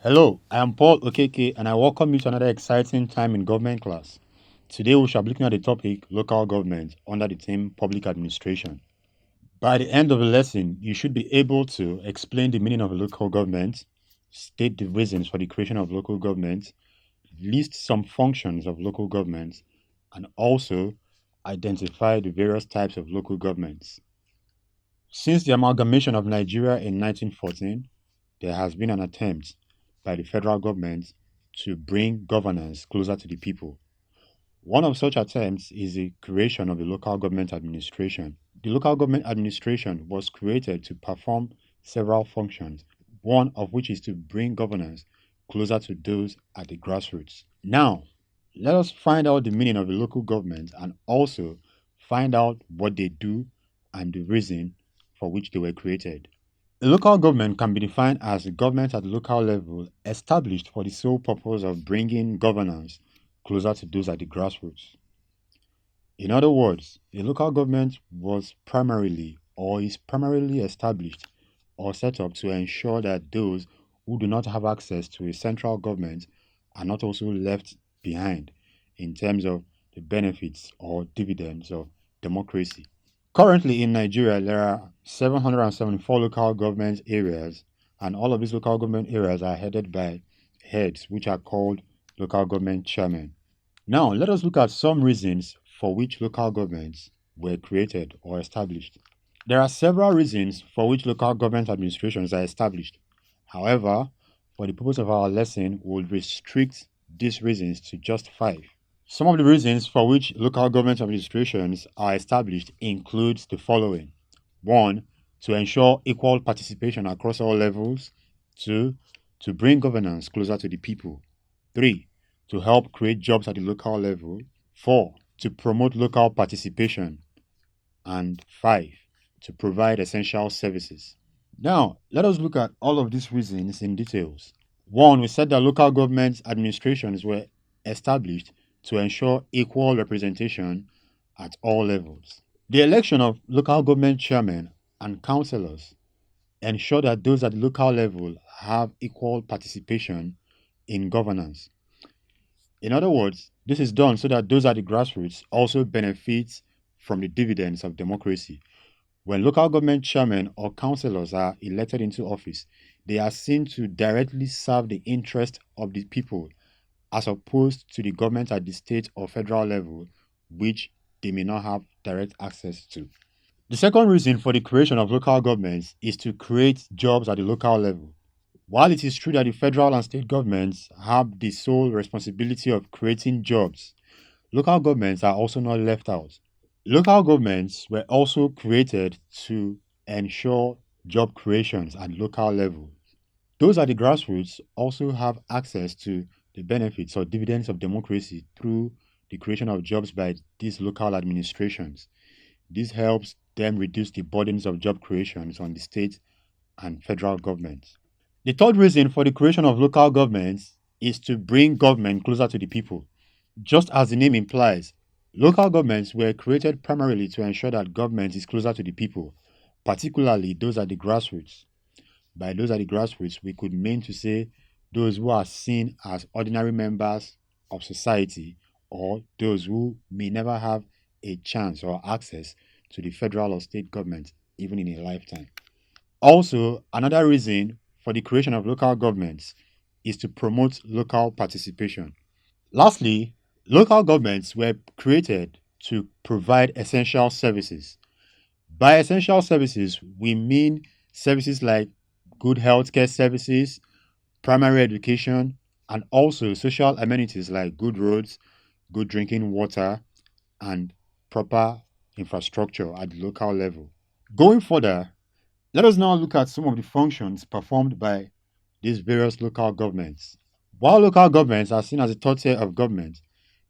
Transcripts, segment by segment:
Hello, I am Paul Okeke and I welcome you to another exciting time in government class. Today we shall be looking at the topic local government under the theme public administration. By the end of the lesson, you should be able to explain the meaning of a local government, state the reasons for the creation of local government, list some functions of local governments, and also identify the various types of local governments. Since the amalgamation of Nigeria in 1914, there has been an attempt by the federal government to bring governance closer to the people. One of such attempts is the creation of the local government administration. The local government administration was created to perform several functions, one of which is to bring governance closer to those at the grassroots. Now, let us find out the meaning of the local government and also find out what they do and the reason for which they were created. A local government can be defined as a government at the local level established for the sole purpose of bringing governance closer to those at the grassroots. In other words, a local government was primarily or is primarily established or set up to ensure that those who do not have access to a central government are not also left behind in terms of the benefits or dividends of democracy. Currently in Nigeria, there are 774 local government areas, and all of these local government areas are headed by heads, which are called local government chairmen. Now, let us look at some reasons for which local governments were created or established. There are several reasons for which local government administrations are established. However, for the purpose of our lesson, we'll restrict these reasons to just five. Some of the reasons for which local government administrations are established includes the following. One, to ensure equal participation across all levels. Two, to bring governance closer to the people. Three, to help create jobs at the local level. Four, to promote local participation. And five, to provide essential services. Now, let us look at all of these reasons in details. One, we said that local government administrations were established to ensure equal representation at all levels. The election of local government chairmen and councillors ensure that those at the local level have equal participation in governance. In other words, this is done so that those at the grassroots also benefit from the dividends of democracy. When local government chairmen or councillors are elected into office, they are seen to directly serve the interest of the people as opposed to the government at the state or federal level, which they may not have direct access to. The second reason for the creation of local governments is to create jobs at the local level. While it is true that the federal and state governments have the sole responsibility of creating jobs, local governments are also not left out. Local governments were also created to ensure job creations at local level. Those at the grassroots also have access to the benefits or dividends of democracy through the creation of jobs by these local administrations. This helps them reduce the burdens of job creations on the state and federal governments. The third reason for the creation of local governments is to bring government closer to the people. Just as the name implies, local governments were created primarily to ensure that government is closer to the people, particularly those at the grassroots. By those at the grassroots, we could mean to say those who are seen as ordinary members of society or those who may never have a chance or access to the federal or state government, even in a lifetime. Also, another reason for the creation of local governments is to promote local participation. Lastly, local governments were created to provide essential services. By essential services, we mean services like good healthcare services, primary education, and also social amenities like good roads, good drinking water, and proper infrastructure at the local level. Going further, let us now look at some of the functions performed by these various local governments. While local governments are seen as a third tier of government,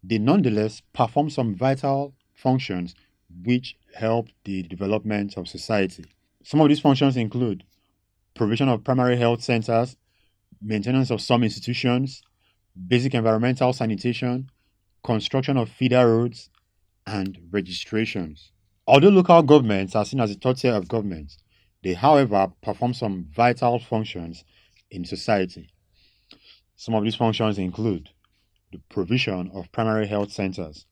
they nonetheless perform some vital functions which help the development of society. Some of these functions include provision of primary health centers, maintenance of some institutions, basic environmental sanitation, construction of feeder roads, and registrations. Although local governments are seen as a third tier of government, they, however, perform some vital functions in society. Some of these functions include the provision of primary health centers.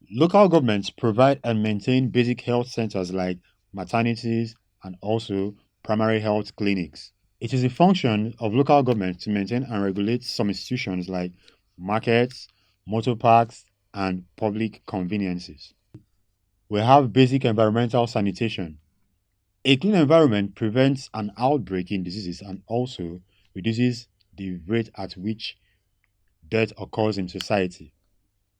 Local governments provide and maintain basic health centers like maternities and also primary health clinics. It is a function of local governments to maintain and regulate some institutions like markets, motor parks, and public conveniences. We have basic environmental sanitation. A clean environment prevents an outbreak in diseases and also reduces the rate at which death occurs in society.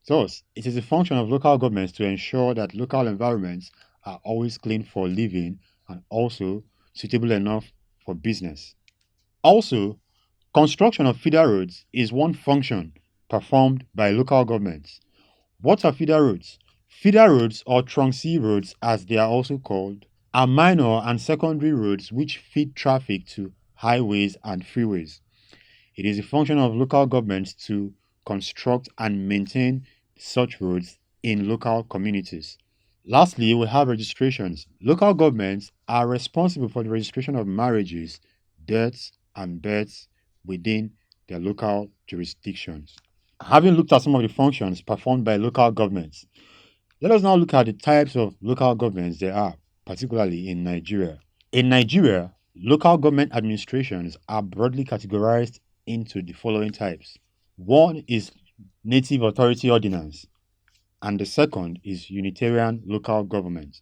Thus, it is a function of local governments to ensure that local environments are always clean for living and also suitable enough for business. Also, construction of feeder roads is one function performed by local governments. What are feeder roads? Feeder roads, or trunk C roads as they are also called, are minor and secondary roads which feed traffic to highways and freeways. It is a function of local governments to construct and maintain such roads in local communities. Lastly, we have registrations. Local governments are responsible for the registration of marriages, deaths, and births within their local jurisdictions. Having looked at some of the functions performed by local governments, let us now look at the types of local governments there are, particularly in Nigeria. In Nigeria, local government administrations are broadly categorized into the following types. One is Native Authority Ordinance, and the second is Unitarian Local Government.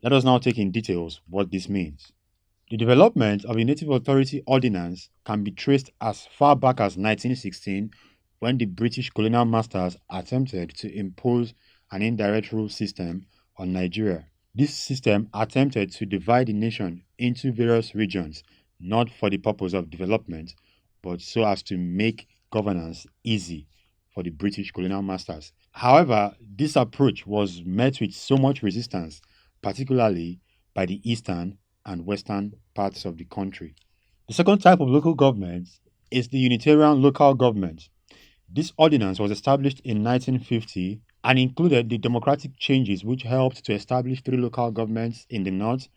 Let us now take in details what this means. The development of the Native Authority Ordinance can be traced as far back as 1916 when the British colonial masters attempted to impose an indirect rule system on Nigeria. This system attempted to divide the nation into various regions, not for the purpose of development, but so as to make governance easy for the British colonial masters. However, this approach was met with so much resistance, particularly by the eastern and western parts of the country. The second type of local government is the Unitarian Local Government. This ordinance was established in 1950 and included the democratic changes which helped to establish three local governments in the north,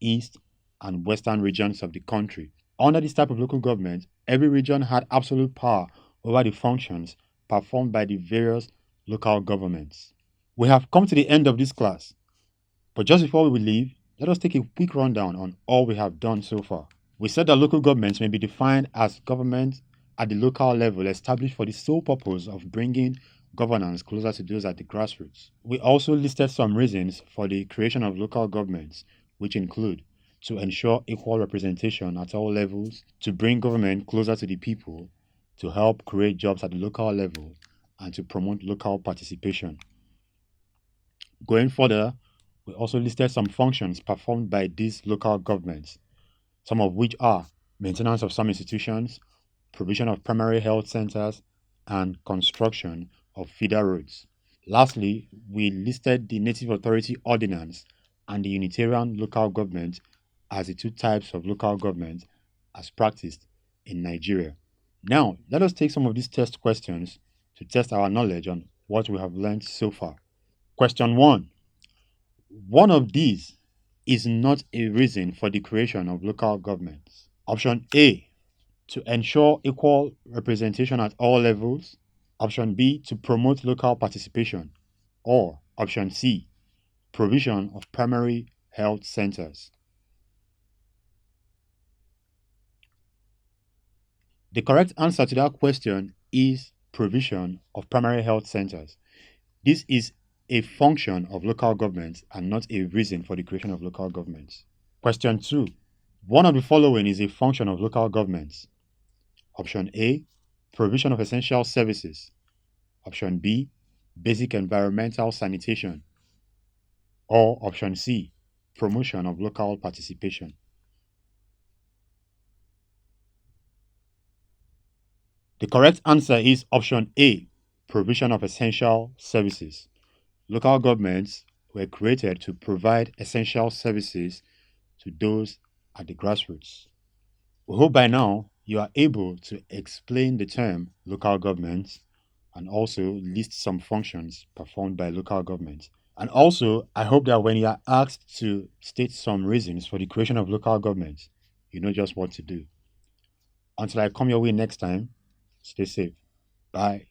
east, and western regions of the country. Under this type of local government, every region had absolute power over the functions performed by the various local governments. We have come to the end of this class, but just before we leave, let us take a quick rundown on all we have done so far. We said that local governments may be defined as government at the local level established for the sole purpose of bringing governance closer to those at the grassroots. We also listed some reasons for the creation of local governments, which include to ensure equal representation at all levels, to bring government closer to the people, to help create jobs at the local level, and to promote local participation. Going further, we also listed some functions performed by these local governments, some of which are maintenance of some institutions, provision of primary health centers, and construction of feeder roads. Lastly, we listed the Native Authority Ordinance and the Unitarian Local Government as the two types of local government as practiced in Nigeria. Now, let us take some of these test questions to test our knowledge on what we have learned so far. Question 1. One of these is not a reason for the creation of local governments. Option A, to ensure equal representation at all levels. Option B, to promote local participation. Or option C, provision of primary health centers. The correct answer to that question is provision of primary health centers. This is a function of local governments and not a reason for the creation of local governments. Question 2. One of the following is a function of local governments. Option A, provision of essential services. Option B, basic environmental sanitation. Or option C, promotion of local participation. The correct answer is option A, provision of essential services. Local governments were created to provide essential services to those at the grassroots. We hope by now you are able to explain the term local government and also list some functions performed by local governments. And also, I hope that when you are asked to state some reasons for the creation of local governments, you know just what to do. Until I come your way next time, Stay safe. Bye.